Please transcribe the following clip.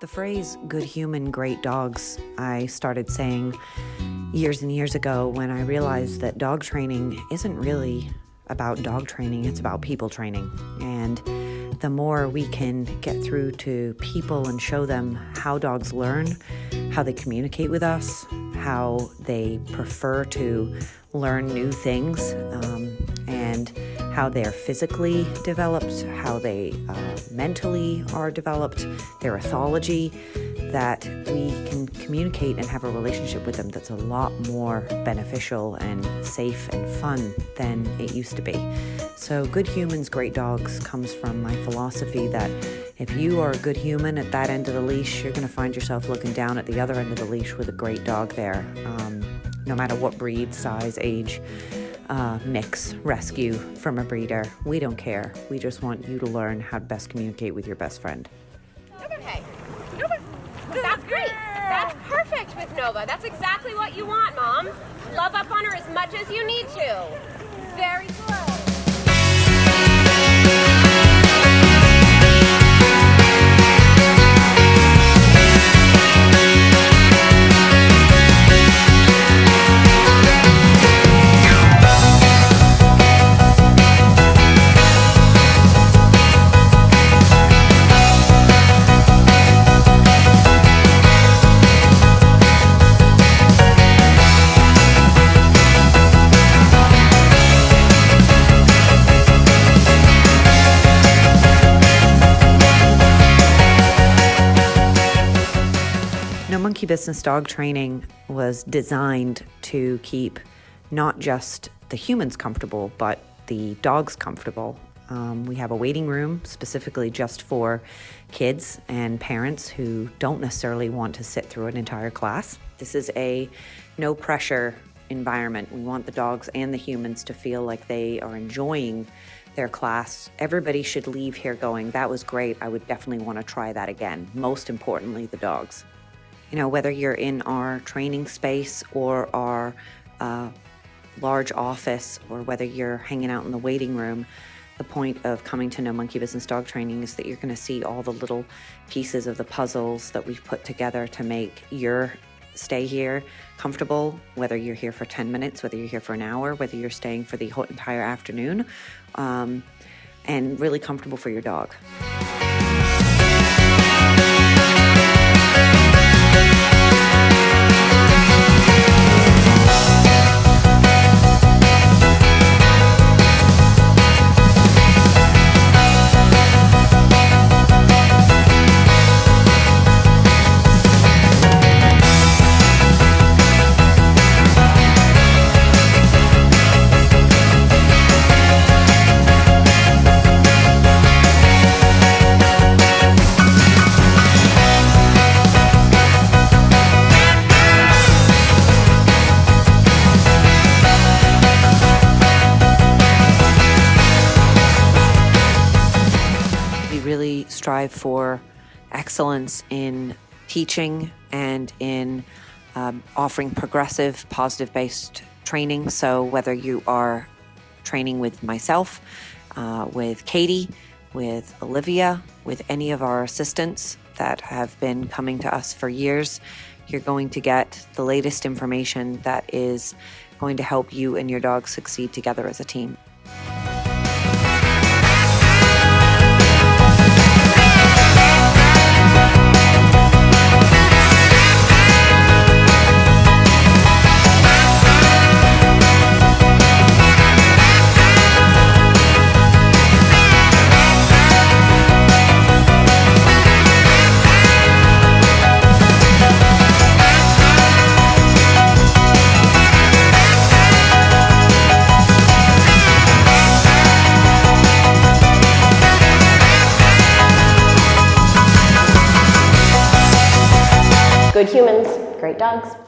The phrase good human, great dogs, I started saying years and years ago when I realized that dog training isn't really about dog training, it's about people training. And the more we can get through to people and show them how dogs learn, how they communicate with us, how they prefer to learn new things, and how they're physically developed, how they mentally are developed, their ethology, that we can communicate and have a relationship with them that's a lot more beneficial and safe and fun than it used to be. So good humans, great dogs comes from my philosophy that if you are a good human at that end of the leash, you're going to find yourself looking down at the other end of the leash with a great dog there, no matter what breed, size, age, mix, rescue from a breeder. We don't care. We just want you to learn how to best communicate with your best friend. Okay. That's great. That's perfect with Nova. That's exactly what you want, Mom. Love up on her as much as you need to. Very good. No Monkey Business dog training was designed to keep not just the humans comfortable, but the dogs comfortable. We have a waiting room specifically just for kids and parents who don't necessarily want to sit through an entire class. This is a no pressure environment. We want the dogs and the humans to feel like they are enjoying their class. Everybody should leave here going, that was great. I would definitely want to try that again. Most importantly, the dogs. You know, whether you're in our training space or our large office, or whether you're hanging out in the waiting room, the point of coming to No Monkey Business dog training is that you're going to see all the little pieces of the puzzles that we've put together to make your stay here comfortable, whether you're here for 10 minutes, whether you're here for an hour, whether you're staying for the whole entire afternoon, and really comfortable for your dog. Really strive for excellence in teaching and in offering progressive, positive-based training. So whether you are training with myself, with Katie, with Olivia, with any of our assistants that have been coming to us for years, you're going to get the latest information that is going to help you and your dog succeed together as a team. Good humans, great dogs.